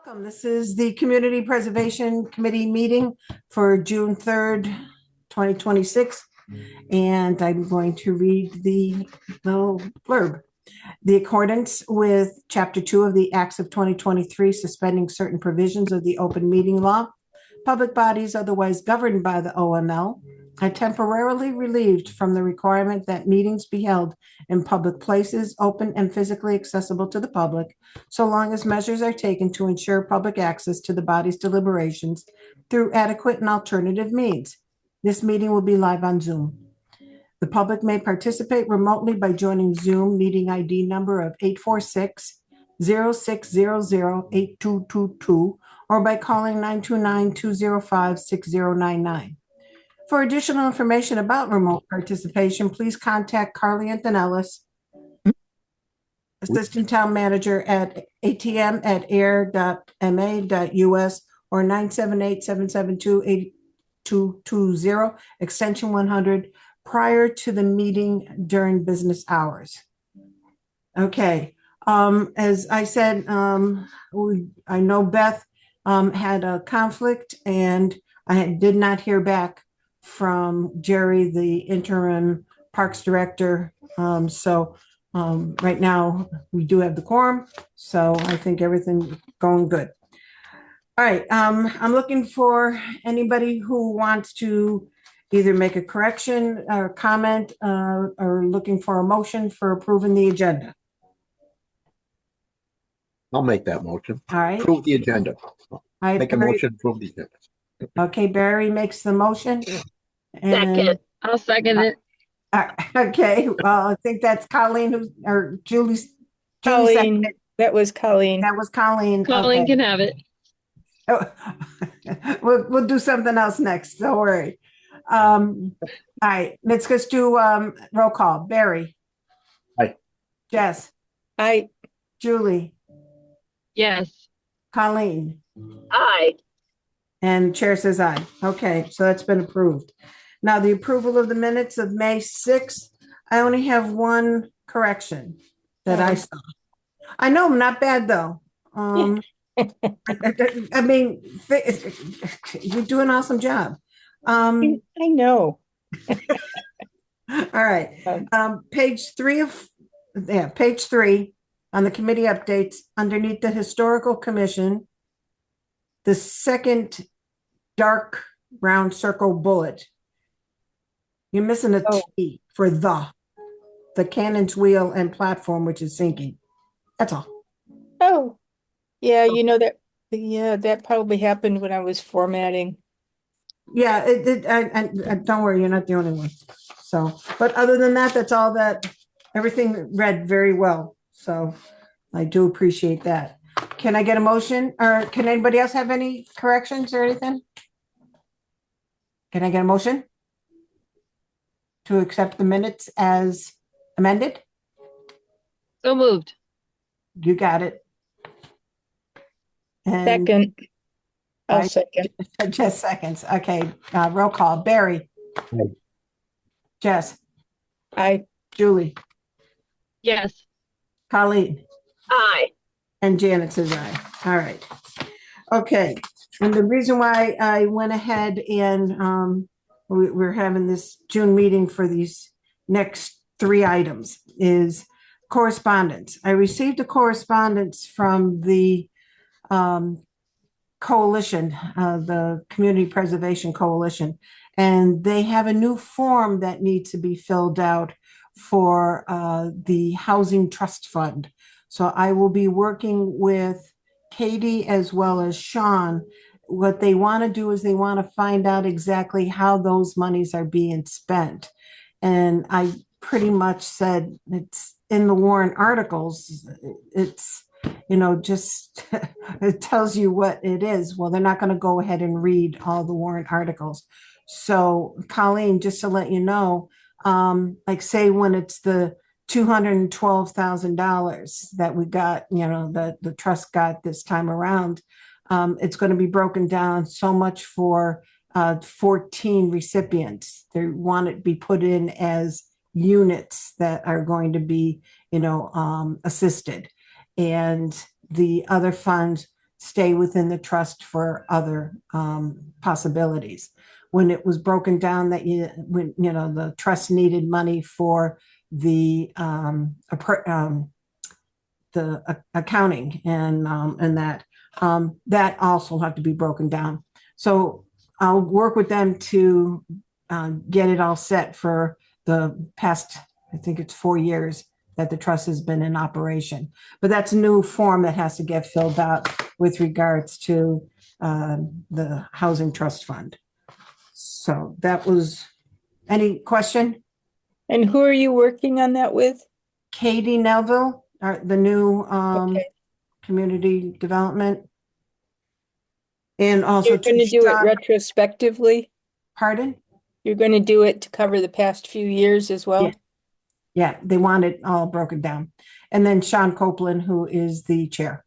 Welcome. This is the Community Preservation Committee meeting for June 3rd, 2026. And I'm going to read the little blurb. The accordance with Chapter 2 of the Acts of 2023, suspending certain provisions of the open meeting law, public bodies otherwise governed by the OML are temporarily relieved from the requirement that meetings be held in public places, open and physically accessible to the public, so long as measures are taken to ensure public access to the body's deliberations through adequate and alternative means. This meeting will be live on Zoom. The public may participate remotely by joining Zoom meeting ID number of 846-0600-8222 or by calling 929-205-6099. For additional information about remote participation, please contact Carly Antonellis, Assistant Town Manager at atm@ayer.ma.us or 978-772-8220, extension 100, prior to the meeting during business hours. Okay, as I said, I know Beth had a conflict and I did not hear back from Jerry, the interim Parks Director. Right now we do have the quorum, so I think everything's going good. All right, I'm looking for anybody who wants to either make a correction or comment or looking for a motion for approving the agenda. I'll make that motion. All right. Approve the agenda. Make a motion, approve the agenda. Okay, Barry makes the motion. And, Second. I'll second it. okay, well, I think that's Colleen or Julie. Colleen, that was Colleen. That was Colleen. Colleen Okay. can have it. Oh, we'll do something else next. Don't worry. All right, let's just do roll call. Barry. Aye. Jess. Aye. Julie. Yes. Colleen. Aye. And chair says aye. Okay, so that's been approved. Now the approval of the minutes of May 6th. I only have one correction that I saw. I know, not bad though. I mean, you're doing an awesome job. I know. All right. Page 3 on the committee updates, underneath the historical commission, the second dark round circle bullet. You're missing a T for the cannon's wheel and platform, which is sinking. That's all. Oh, yeah, you know that. Yeah, that probably happened when I was formatting. Yeah, I don't worry, you're not the only one. So, but other than that, that's all that, everything read very well. So I do appreciate that. Can I get a motion, or can anybody else have any corrections or anything? Can I get a motion to accept the minutes as amended? So moved. You got it. And Second. I'll second. just seconds. Okay, roll call. Barry. Aye. Jess. Aye. Julie. Yes. Colleen. Aye. And Janet says aye. All right. Okay. And the reason why I went ahead and we're having this June meeting for these next 3 items is correspondence. I received a correspondence from the coalition, the Community Preservation Coalition, and they have a new form that needs to be filled out for the Housing Trust Fund. So I will be working with Katie as well as Sean. What they want to do is they want to find out exactly how those monies are being spent. And I pretty much said it's in the Warren articles. It's, just it tells you what it is. Well, they're not going to go ahead and read all the Warren articles. So Colleen, just to let you know, like say when it's the $212,000 that we got, the trust got this time around, it's going to be broken down so much for 14 recipients. They want it to be put in as units that are going to be, assisted. And the other funds stay within the trust for other possibilities. When it was broken down that when the trust needed money for the accounting and that also have to be broken down. So I'll work with them to get it all set for the past, I think it's 4 years that the trust has been in operation. But that's a new form that has to get filled out with regards to the Housing Trust Fund. So that was, any question? And who are you working on that with? Katie Neville, the new Okay. community development. And also You're going to do it Sean- retrospectively? Pardon? You're going to do it to cover the past few years as well? Yeah. Yeah, they want it all broken down. And then Sean Copeland, who is the chair.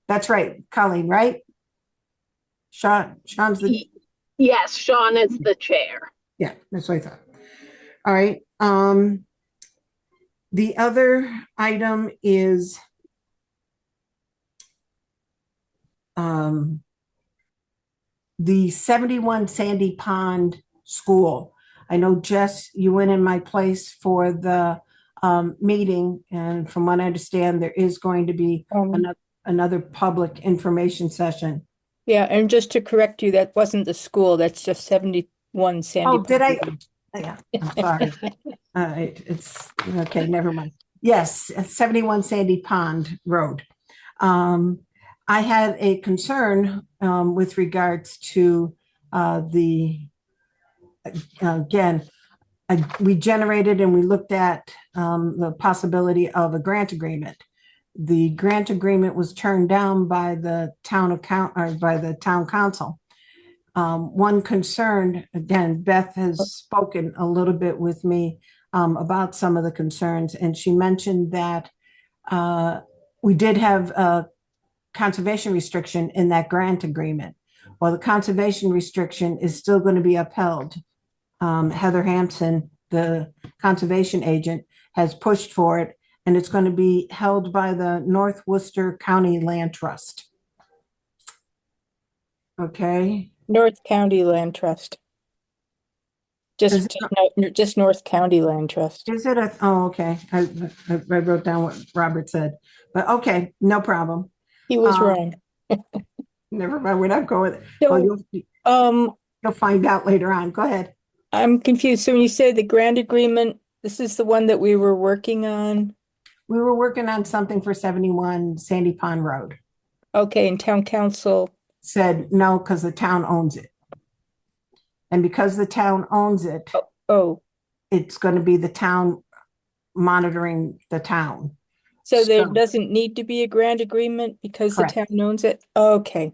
That's right, Colleen, right? Sean's the, Yes, Sean is the chair. yeah, that's what I thought. All right. The other item is the 71 Sandy Pond School. I know, Jess, you went in my place for the meeting, and from what I understand, there is going to be another public information session. Yeah, and just to correct you, that wasn't the school, that's just 71 Sandy. Oh, did I? Yeah, I'm sorry. It's okay, never mind. Yes, 71 Sandy Pond Road. I had a concern with regards to again, we generated and we looked at the possibility of a grant agreement. The grant agreement was turned down by the town council. One concern, again, Beth has spoken a little bit with me about some of the concerns, and she mentioned that we did have a conservation restriction in that grant agreement. Well, the conservation restriction is still going to be upheld. Heather Hampson, the conservation agent, has pushed for it, and it's going to be held by the North Worcester County Land Trust. Okay. North County Land Trust. Just North County Land Trust. Is it oh, okay. I wrote down what Robert said, but okay, no problem. He was wrong. Never mind, we're not going with it. So, You'll find out later on. Go ahead. I'm confused. So when you say the grant agreement, this is the one that we were working on? We were working on something for 71 Sandy Pond Road. Okay, and town council said no, because the town owns it. And because the town owns it, it's going to be the town monitoring the town. So there doesn't need to be a grant agreement because the town owns it? Okay.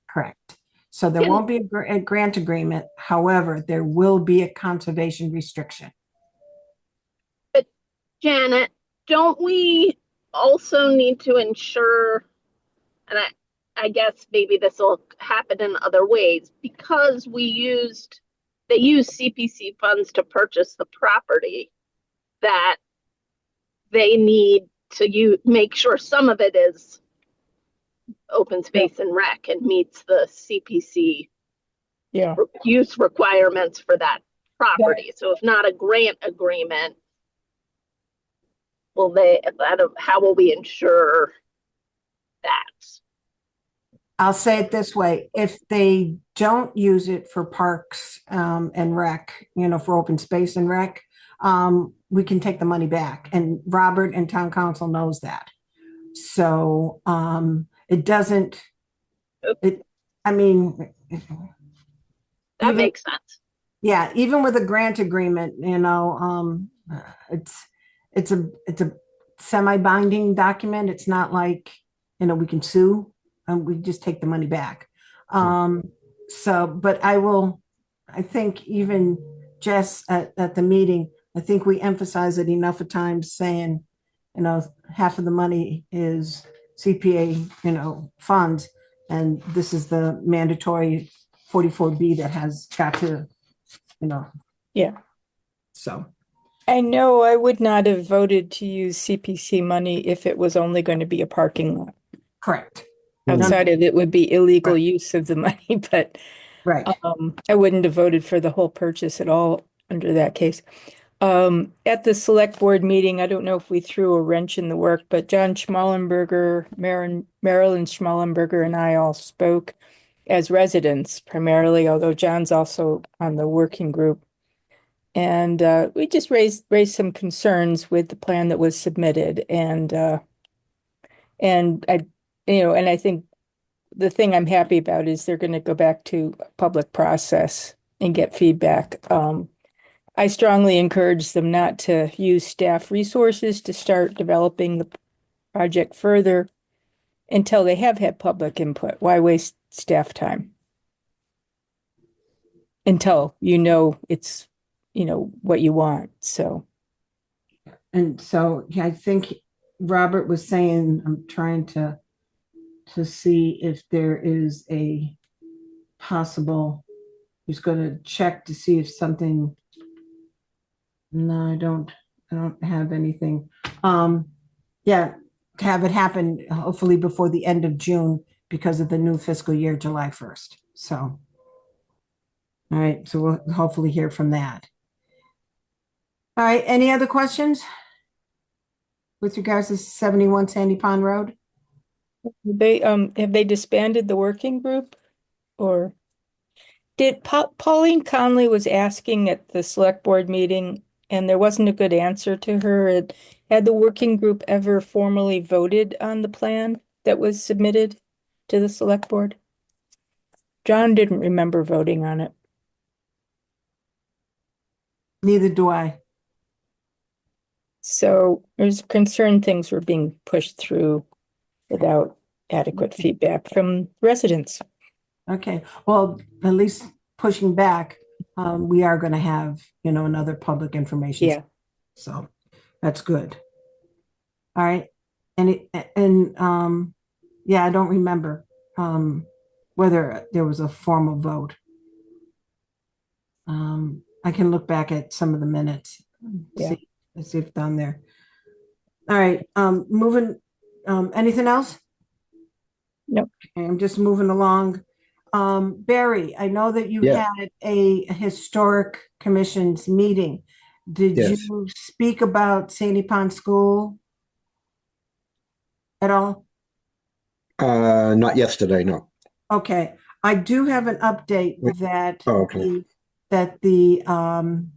Correct. So there won't be a grant agreement. However, there will be a conservation restriction. But Janet, don't we also need to ensure, and I guess maybe this will happen in other ways, because they use CPC funds to purchase the property, that they need to make sure some of it is open space and rec and meets the CPC use requirements for that property. So if not a grant agreement, how will we ensure that? I'll say it this way. If they don't use it for parks and rec, for open space and rec, we can take the money back. And Robert and town council knows that. So it doesn't, that makes sense. Yeah, even with a grant agreement, it's a semi-binding document. It's not like, we can sue. We just take the money back. But I think even Jess at the meeting, I think we emphasize it enough of times saying, half of the money is CPA, funds, and this is the mandatory 44B that has got to, Yeah. So. I know I would not have voted to use CPC money if it was only going to be a parking lot. Correct. Outside of it would be illegal use of the money, but Right. I wouldn't have voted for the whole purchase at all under that case. At the select board meeting, I don't know if we threw a wrench in the work, but John Schmallenberger, Marilyn Schmallenberger, and I all spoke as residents primarily, although John's also on the working group. And we just raised some concerns with the plan that was submitted, and I, and I think the thing I'm happy about is they're going to go back to a public process and get feedback. I strongly encourage them not to use staff resources to start developing the project further until they have had public input. Why waste staff time? Until it's, what you want. So, And so I think Robert was saying, I'm trying to see if there is a possible, he's going to check to see if something. No, I don't have anything. Yeah, to have it happen hopefully before the end of June because of the new fiscal year, July 1st. So, all right, so we'll hopefully hear from that. All right, any other questions with regards to 71 Sandy Pond Road? they have they disbanded the working group, or did Pauline Conley was asking at the select board meeting, and there wasn't a good answer to her. Had the working group ever formally voted on the plan that was submitted to the select board? John didn't remember voting on it. Neither do I. So there's concern things were being pushed through without adequate feedback from residents. Okay, well, at least pushing back, we are going to have, another public information. Yeah. So that's good. All right. Yeah, I don't remember whether there was a formal vote. I can look back at some of the minutes, Yeah. see if it's on there. All right, moving, anything else? Nope. Okay, I'm just moving along. Barry, I know that you Yeah. had a historic commission's meeting. Did Yes. you speak about Sandy Pond School at all? Not yesterday, no. Okay, I do have an update that Oh, okay. the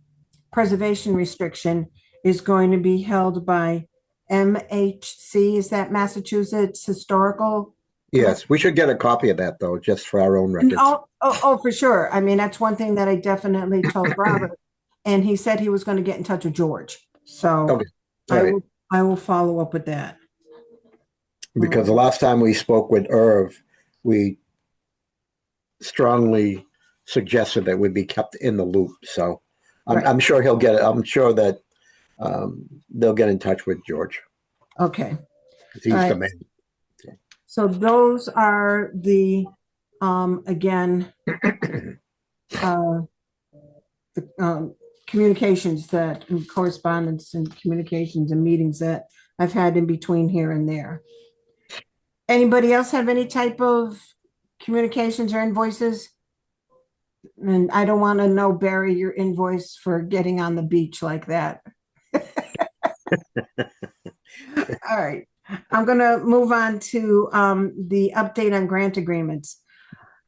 preservation restriction is going to be held by MHC. Is that Massachusetts Historical? Yes, we should get a copy of that though, just for our own records. Oh, for sure. I mean, that's one thing that I definitely told Robert, and he said he was going to get in touch with George. So Okay. All right. I will follow up with that. Because the last time we spoke with Irv, we strongly suggested that we be kept in the loop. So Right. I'm sure he'll get it. I'm sure that they'll get in touch with George Okay. because he's All the right. man. So those are the again the communications that and correspondence and communications and meetings that I've had in between here and there. Anybody else have any type of communications or invoices? And I don't want to know, Barry, your invoice for getting on the beach like that. All right. I'm going to move on to the update on grant agreements.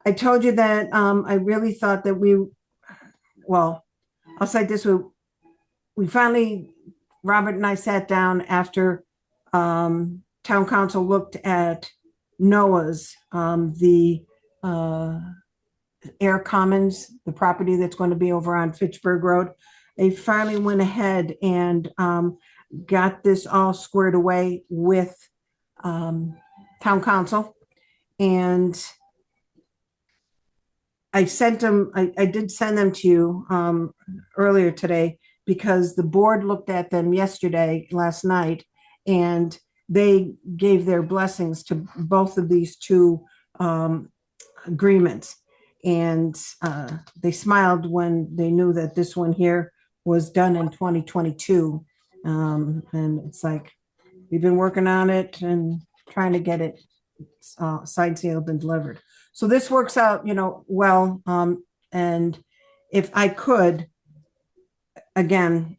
I told you that I really thought that well, I'll say this, we finally, Robert and I sat down after town council looked at Noah's, the Air Commons, the property that's going to be over on Fitchburg Road. They finally went ahead and got this all squared away with town council. And I sent them, I did send them to you earlier today because the board looked at them last night, and they gave their blessings to both of these two agreements. And they smiled when they knew that this one here was done in 2022. And it's like, we've been working on it and trying to get it signed, sealed, and delivered. So this works out, well. And if I could, again,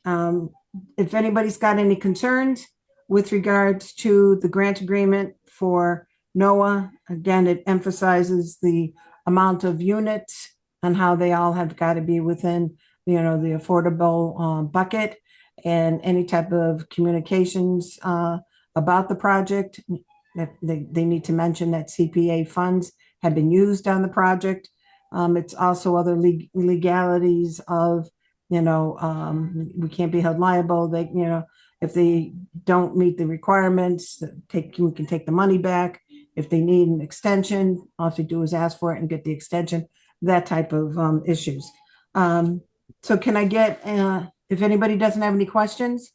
if anybody's got any concerns with regards to the grant agreement for NOAA, again, it emphasizes the amount of units and how they all have got to be within, the affordable bucket, and any type of communications about the project. They need to mention that CPA funds have been used on the project. It's also other legalities of, we can't be held liable. They, if they don't meet the requirements, we can take the money back. If they need an extension, all they do is ask for it and get the extension, that type of issues. So can I get, if anybody doesn't have any questions,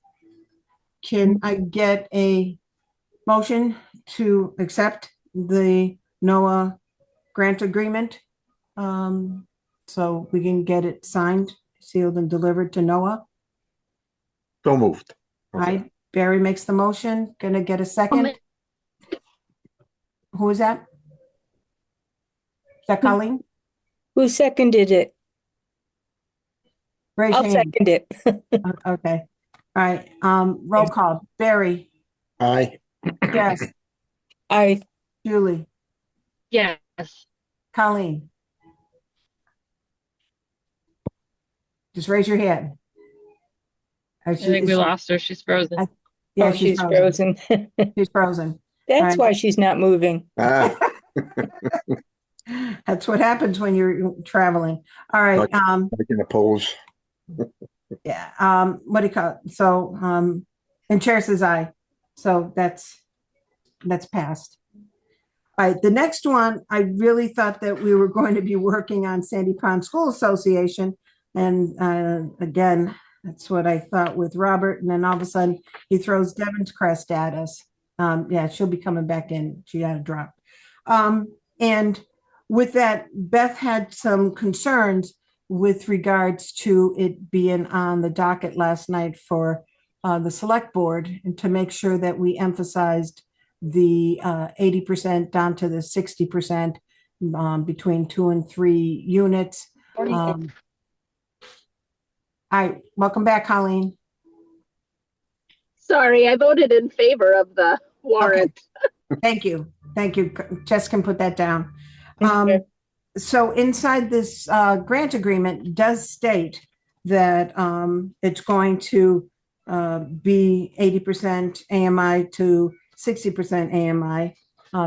can I get a motion to accept the NOAA grant agreement? So we can get it signed, sealed, and delivered to NOAA. So moved. All right, Barry makes the motion. Gonna get a second? Who is that? Is that Colleen? Who seconded it? Raise I'll your hand. second it. Okay. All right, roll call. Barry, Aye. Jess, I, Julie, Yes. Colleen. Just raise your hand. I think we lost her. She's frozen. Yeah, oh, she's frozen. She's frozen. That's Right. why she's not moving. Ah, That's what happens when you're traveling. All right, I can oppose. yeah, what do you call it? So, and chair says aye. So that's passed. All right, the next one, I really thought that we were going to be working on Sandy Pond School Association. And again, that's what I thought with Robert. And then all of a sudden he throws Devon's Crest at us. Yeah, she'll be coming back in. She had a drop. And with that, Beth had some concerns with regards to it being on the docket last night for the select board, and to make sure that we emphasized the 80% down to the 60% between 2 and 3 units. Hi, welcome back, Colleen. Sorry, I voted in favor of the warrant. Thank you. Thank you. Jess can put that down. Okay. So inside this grant agreement does state that it's going to be 80% AMI to 60% AMI.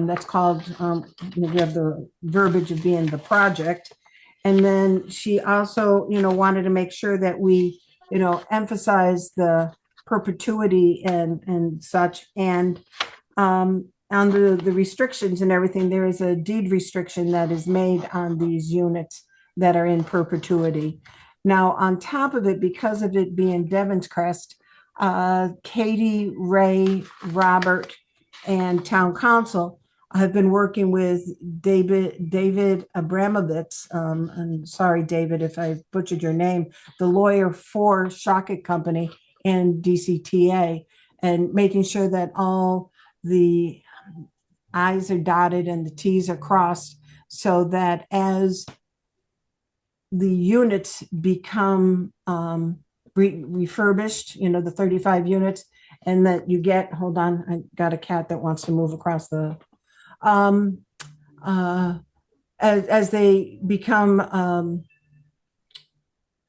That's called, we have the verbiage of being the project. And then she also, wanted to make sure that we, emphasize the perpetuity and such. And under the restrictions and everything, there is a deed restriction that is made on these units that are in perpetuity. Now, on top of it, because of it being Devon's Crest, Katie, Ray, Robert, and Town Council have been working with David Abramovitz. I'm sorry, David, if I butchered your name, the lawyer for Shockett Company and DCTA, and making sure that all the I's are dotted and the T's are crossed, so that as the units become refurbished, the 35 units, and that you get, hold on, I got a cat that wants to move across the, as they become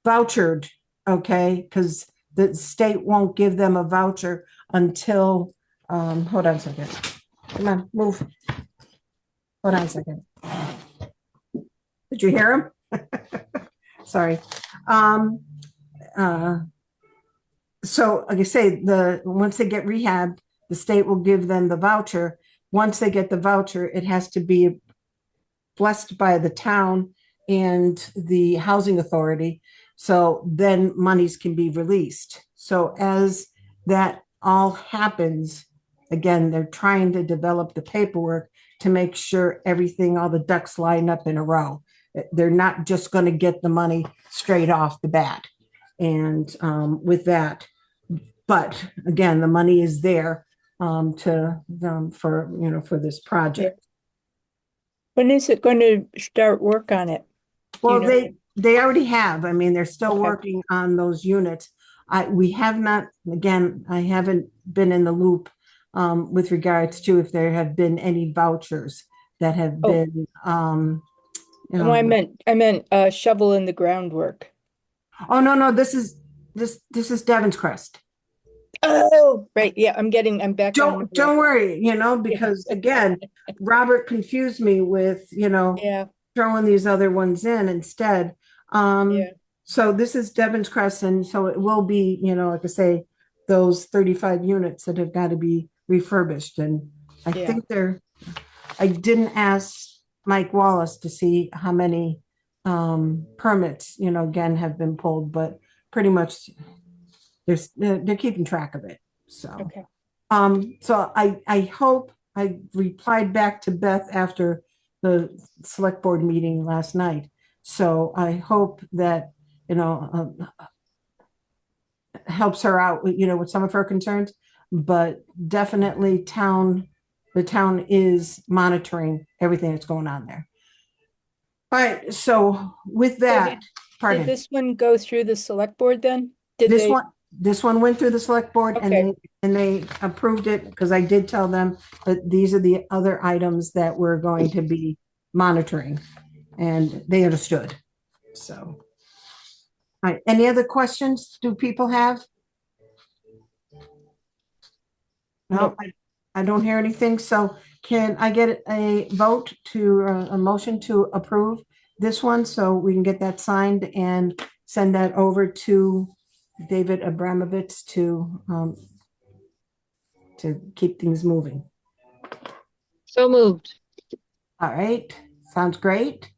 vouchered, okay, because the state won't give them a voucher until, hold on a second. Come on, move. Hold on a second. Did you hear him? Sorry. So like I say, once they get rehabbed, the state will give them the voucher. Once they get the voucher, it has to be blessed by the town and the housing authority. So then monies can be released. So as that all happens, again, they're trying to develop the paperwork to make sure everything, all the ducks line up in a row. They're not just going to get the money straight off the bat. And with that, but again, the money is there for this project. When is it going to start work on it? Well, know? they already have. I mean, they're still Okay. working on those units. We have not, again, I haven't been in the loop with regards to if there have been any vouchers that have Oh. been, you Oh, I know. meant shovel in the groundwork. Oh, no, this is Devon's Crest. Oh, right. Yeah, I'm back on. Don't worry, because again, Robert confused me with, Yeah, throwing these other ones in instead. Um, yeah. so this is Devon's Crest, and so it will be, like I say, those 35 units that have got to be refurbished. And I Yeah. think I didn't ask Mike Wallace to see how many permits, again, have been pulled, but pretty much they're keeping track of it. So. Okay. So I hope I replied back to Beth after the select board meeting last night. So I hope that, helps her out with, with some of her concerns, but definitely the town is monitoring everything that's going on there. All right, so with that, Did pardon, this one go through the select board then? Did this they? one went through the select board Okay. and they approved it because I did tell them that these are the other items that we're going to be monitoring, and they understood. So, all right, any other questions do people have? No, Nope. I don't hear anything. So can I get a vote to, a motion to approve this one so we can get that signed and send that over to David Abramovitz to keep things moving? So moved. All right, sounds great.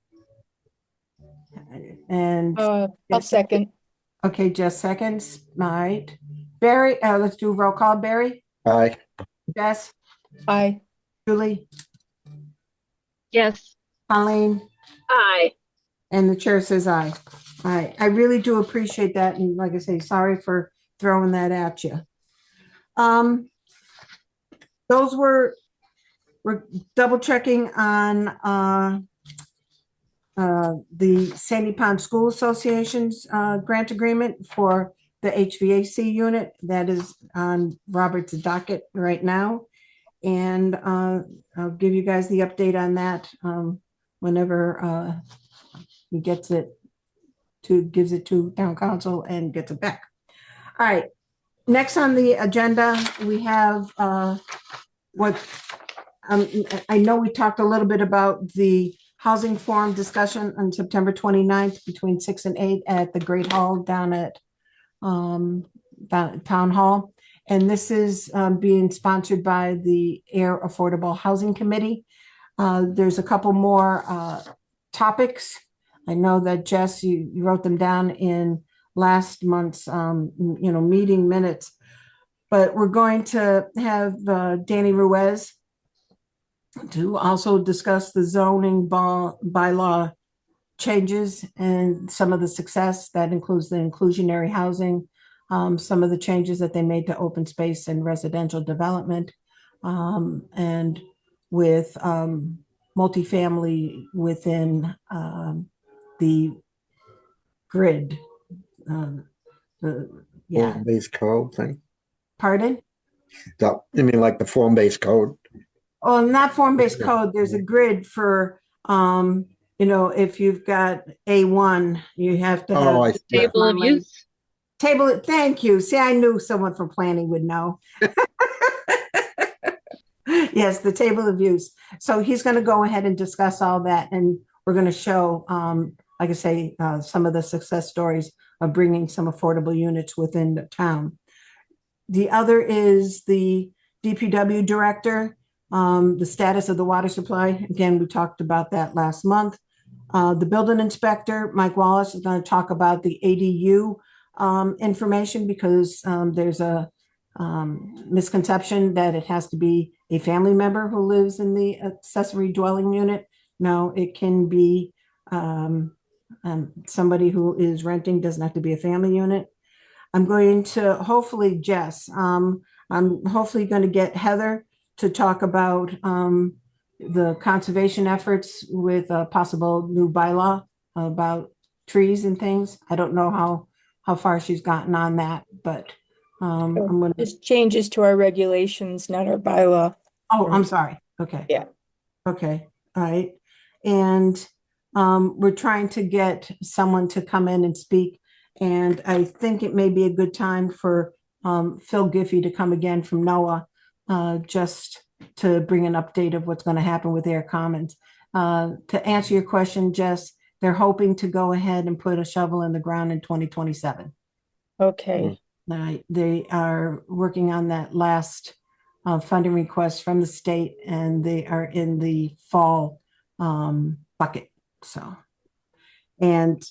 And, I'll second. okay, just seconds. All right. Barry, let's do roll call. Barry, Aye. Jess, Aye. Julie, Yes. Colleen, Aye. and the chair says aye. I really do appreciate that. And like I say, sorry for throwing that at you. Those we're double checking on, the Sandy Pond School Association's grant agreement for the HVAC unit that is on Robert's docket right now. And I'll give you guys the update on that whenever he gives it to town council and gets it back. All right, next on the agenda, we have what I know we talked a little bit about the housing forum discussion on September 29th between 6 and 8 at the Great Hall down at Town Hall. And this is being sponsored by the Ayer Affordable Housing Committee. There's a couple more topics. I know that Jess, you wrote them down in last month's meeting minutes, but we're going to have Danny Ruiz to also discuss the zoning bylaw changes and some of the success that includes the inclusionary housing, some of the changes that they made to open space and residential development, and with multifamily within the grid. Yeah, Form-based code thing. pardon? You mean like the form-based code? Oh, not form-based code. There's a grid for, if you've got A1, you have to have. Oh, I see. Yeah. Table of use. Table, thank you. See, I knew someone from planning would know. Yes, the table of use. So he's going to go ahead and discuss all that, and we're going to show, like I say, some of the success stories of bringing some affordable units within the town. The other is the DPW director, the status of the water supply. Again, we talked about that last month. The building inspector, Mike Wallace, is going to talk about the ADU information because there's a misconception that it has to be a family member who lives in the accessory dwelling unit. No, it can be somebody who is renting, doesn't have to be a family unit. I'm going to hopefully, Jess, I'm hopefully going to get Heather to talk about the conservation efforts with a possible new bylaw about trees and things. I don't know how far she's gotten on that, but I'm gonna, Just changes to our regulations, not our bylaw. oh, I'm sorry. Okay. Yeah. Okay, all right. And we're trying to get someone to come in and speak. And I think it may be a good time for Phil Giffey to come again from NOAA, just to bring an update of what's going to happen with Air Commons. To answer your question, Jess, they're hoping to go ahead and put a shovel in the ground in 2027. Okay. They are working on that last funding request from the state, and they are in the fall bucket. So, and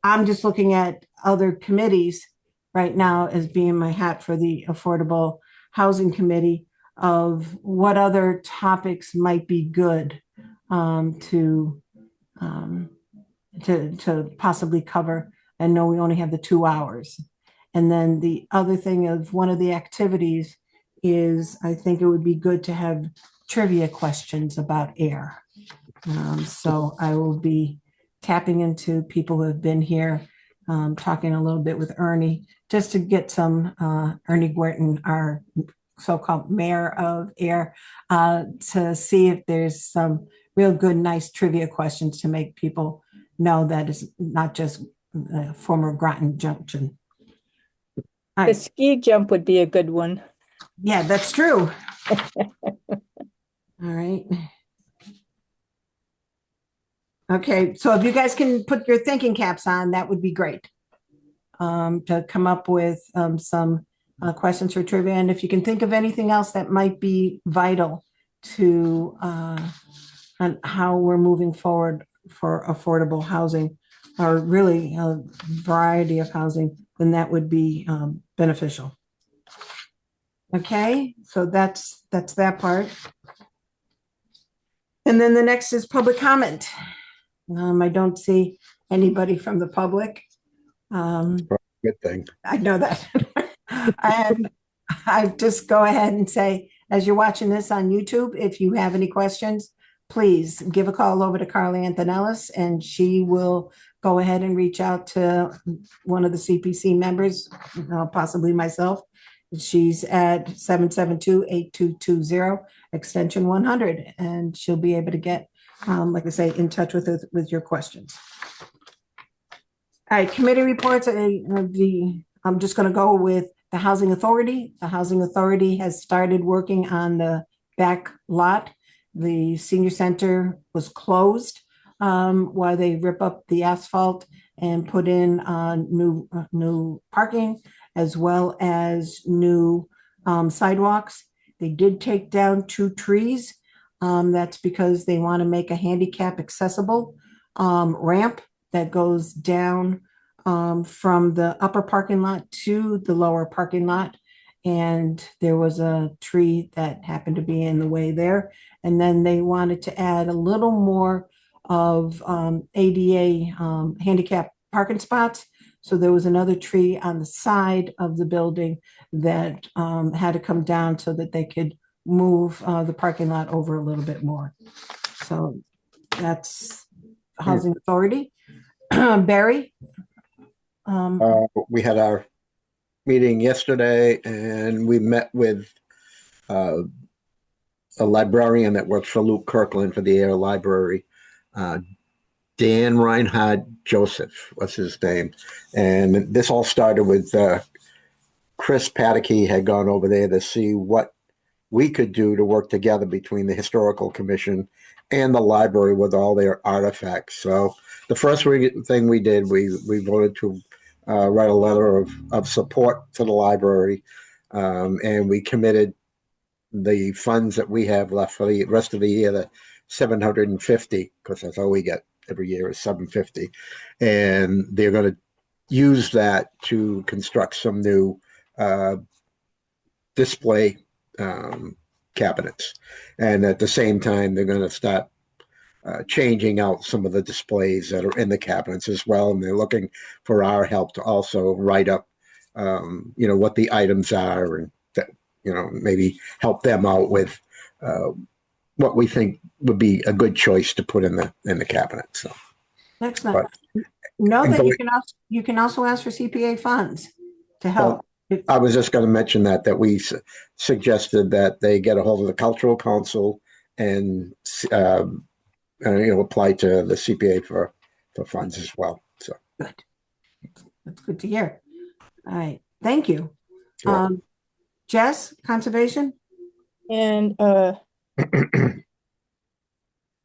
I'm just looking at other committees right now as being my hat for the Affordable Housing Committee of what other topics might be good to possibly cover. I know we only have the 2 hours. And then the other thing of one of the activities is I think it would be good to have trivia questions about air. So I will be tapping into people who have been here, talking a little bit with Ernie, just to get some, Ernie Guertin, our so-called mayor of Air, to see if there's some real good, nice trivia questions to make people know that it's not just former Groton Junction. All The right. ski jump would be a good one. Yeah, that's true. All right. Okay, so if you guys can put your thinking caps on, that would be great. To come up with some questions for trivia. And if you can think of anything else that might be vital to on how we're moving forward for affordable housing, or really a variety of housing, then that would be beneficial. Okay, so that's that part. And then the next is public comment. I don't see anybody from the public. Good thing. I know that. And I just go ahead and say, as you're watching this on YouTube, if you have any questions, please give a call over to Carly Antonellis, and she will go ahead and reach out to one of the CPC members, possibly myself. She's at 772-8220, extension 100, and she'll be able to get, like I say, in touch with your questions. All right, committee reports. I'm just going to go with the Housing Authority. The Housing Authority has started working on the back lot. The senior center was closed while they rip up the asphalt and put in new parking, as well as new sidewalks. They did take down 2 trees. That's because they want to make a handicap accessible ramp that goes down from the upper parking lot to the lower parking lot. And there was a tree that happened to be in the way there. And then they wanted to add a little more of ADA handicap parking spots. So there was another tree on the side of the building that had to come down so that they could move the parking lot over a little bit more. So that's Housing Authority. Barry? We had our meeting yesterday, and we met with a librarian that works for Luke Kirkland for the Air Library. Dan Reinhard Joseph was his name. And this all started with Chris Pataky had gone over there to see what we could do to work together between the Historical Commission and the library with all their artifacts. So the first thing we did, we voted to write a letter of support to the library, and we committed the funds that we have left for the rest of the year, the $750, because that's all we get every year is $750, and they're going to use that to construct some new display cabinets, and at the same time they're going to start changing out some of the displays that are in the cabinets as well, and they're looking for our help to also write up what the items are, and that maybe help them out with what we think would be a good choice to put in the cabinet. So, Excellent. but Know and that going- you can also ask for CPA funds to well, help. I was just going to mention that we suggested that they get a hold of the cultural council and apply to the CPA for funds as well. So, Good. That's good to hear. All right. Thank you. You're welcome. Jess, conservation? And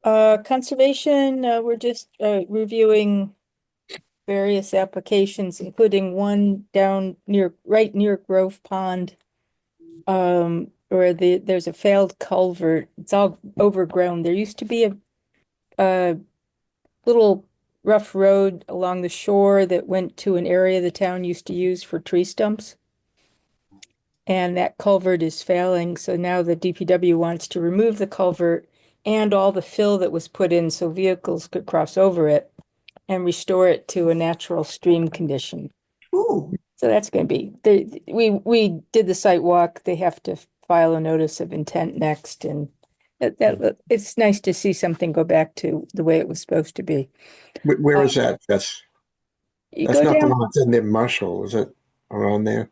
conservation, we're just reviewing various applications, including one right near Grove Pond, where there's a failed culvert. It's all overgrown. There used to be a little rough road along the shore that went to an area the town used to use for tree stumps. And that culvert is failing, so now the DPW wants to remove the culvert and all the fill that was put in so vehicles could cross over it and restore it to a natural stream condition. Ooh, So that's going to be, we did the site walk. They have to file a notice of intent next, and it's nice to see something go back to the way it was supposed to be. Where is that? That's You not go the down, one that's in the Marshall, is it? Around there?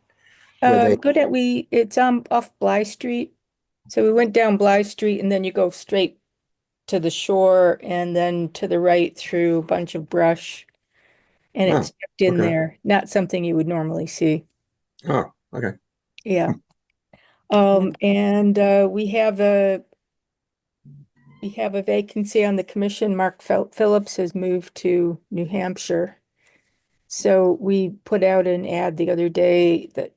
Where they? go down, it's off Bly Street. So we went down Bly Street and then you go straight to the shore and then to the right through a bunch of brush. And Oh, it's tucked in okay. there, not something you would normally see. Oh, okay. Yeah. And we have a vacancy on the commission. Mark Phillips has moved to New Hampshire. So we put out an ad the other day that,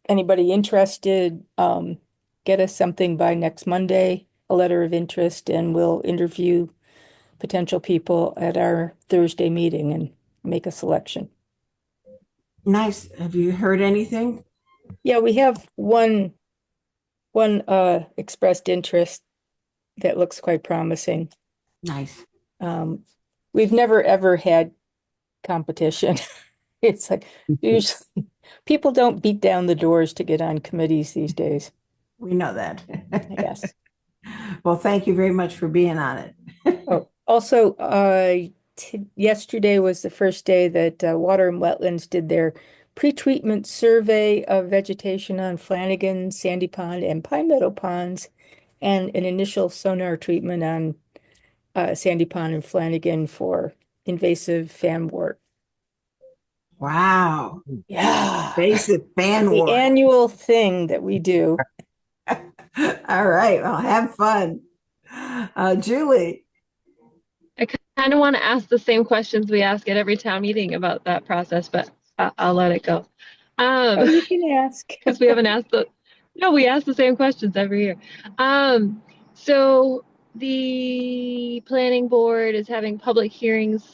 anybody interested, get us something by next Monday, a letter of interest, and we'll interview potential people at our Thursday meeting and make a selection. nice. Have you heard anything? Yeah, we have one expressed interest that looks quite promising. Nice. We've never ever had competition. It's like usually people don't beat down the doors to get on committees these days, We know that. I guess. Well, thank you very much for being on it. Oh, also, yesterday was the first day that Water and Wetlands did their pre-treatment survey of vegetation on Flanagan, Sandy Pond, and Pine Meadow ponds, and an initial sonar treatment on Sandy Pond and Flanagan for invasive fanwort. Wow. Yeah, Basic fan the war. annual thing that we do. All right. Well, have fun. Julie. I kind of want to ask the same questions we ask at every town meeting about that process, but I'll let it go. Oh, you can ask. Because we haven't asked no, we ask the same questions every year. So the planning board is having public hearings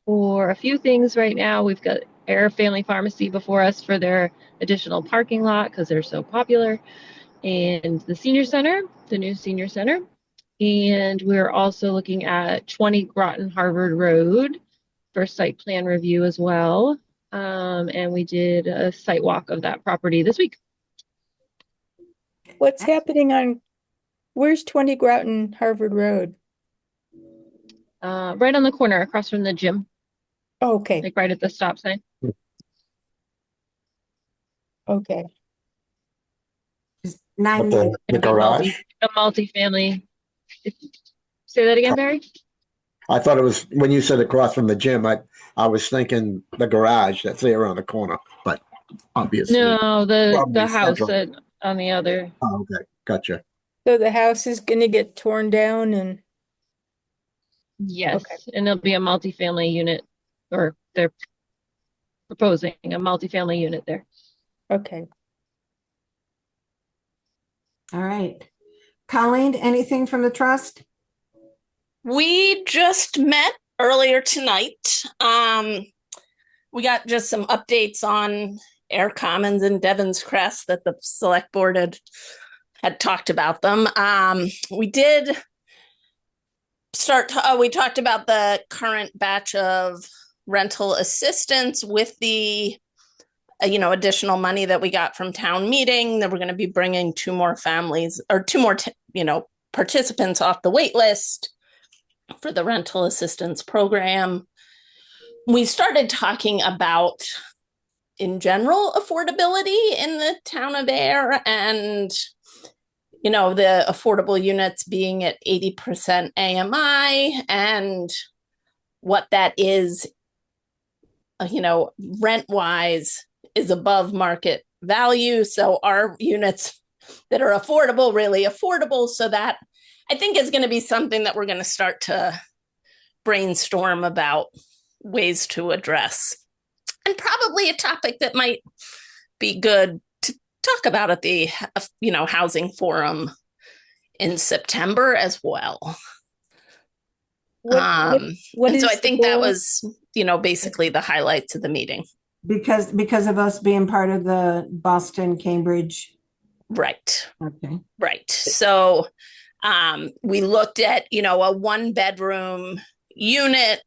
for a few things right now. We've got Ayer Family Pharmacy before us for their additional parking lot because they're so popular, and the senior center, the new senior center. And we're also looking at 20 Groton Harvard Road for site plan review as well. And we did a site walk of that property this week. What's happening where's 20 Groton Harvard Road? Right on the corner across from the gym, Oh, okay, like right at the stop sign. okay. Just 9 But the garage? A multifamily. Say that again, Barry? I thought it was when you said across from the gym. I was thinking the garage that's there around the corner, but obviously. No, the Probably house central. on the other. Oh, okay, gotcha. So the house is gonna get torn down and, Yes, Okay. and there'll be a multifamily unit, or they're proposing a multifamily unit there. okay. All right. Colleen, anything from the trust? We just met earlier tonight. We got just some updates on Air Commons and Devon's Crest that the select board had talked about them. We did we talked about the current batch of rental assistance with the additional money that we got from town meeting, that we're going to be bringing two more families or two more participants off the wait list for the rental assistance program. We started talking about, in general, affordability in the town of Ayer, and the affordable units being at 80% AMI, and what that is, rent-wise is above market value. So our units that are affordable, really affordable. So that, I think, is going to be something that we're going to start to brainstorm about ways to address, and probably a topic that might be good to talk about at the housing forum in September as well. What And so is I the think that goal? was basically the highlights of the meeting. Because of us being part of the Boston, Cambridge. Right. Okay. Right. So we looked at, a 1-bedroom unit.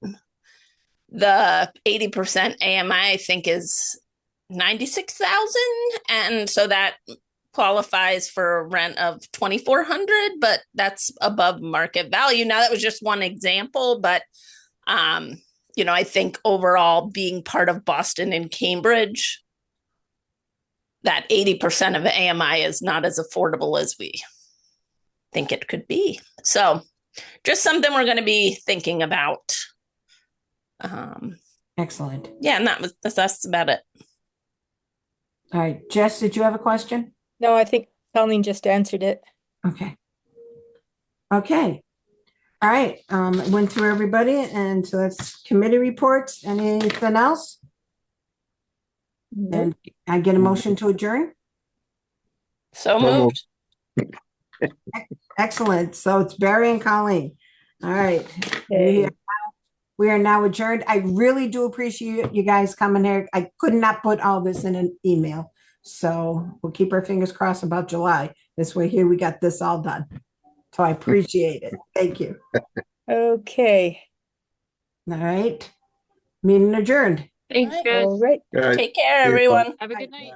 The 80% AMI, I think, is 96,000. And so that qualifies for a rent of 2,400, but that's above market value. Now, that was just one example, but I think overall, being part of Boston and Cambridge, that 80% of AMI is not as affordable as we think it could be. So just something we're going to be thinking about. Excellent. Yeah, and that's about it. All right, Jess, did you have a question? No, I think Colleen just answered it. Okay. Okay. All right, went through everybody, and so that's committee reports. Anything else? And I get a motion to adjourn? So So moved. Excellent. So it's Barry and Colleen. All right. Okay. We are now adjourned. I really do appreciate you guys coming here. I could not put all this in an email. So we'll keep our fingers crossed about July. This way here, we got this all done. So I appreciate it. Thank you. Okay. All right. Meeting adjourned. Thanks, All right. guys. All right. All right. Take care, See you, everyone. Have a good Bye. night.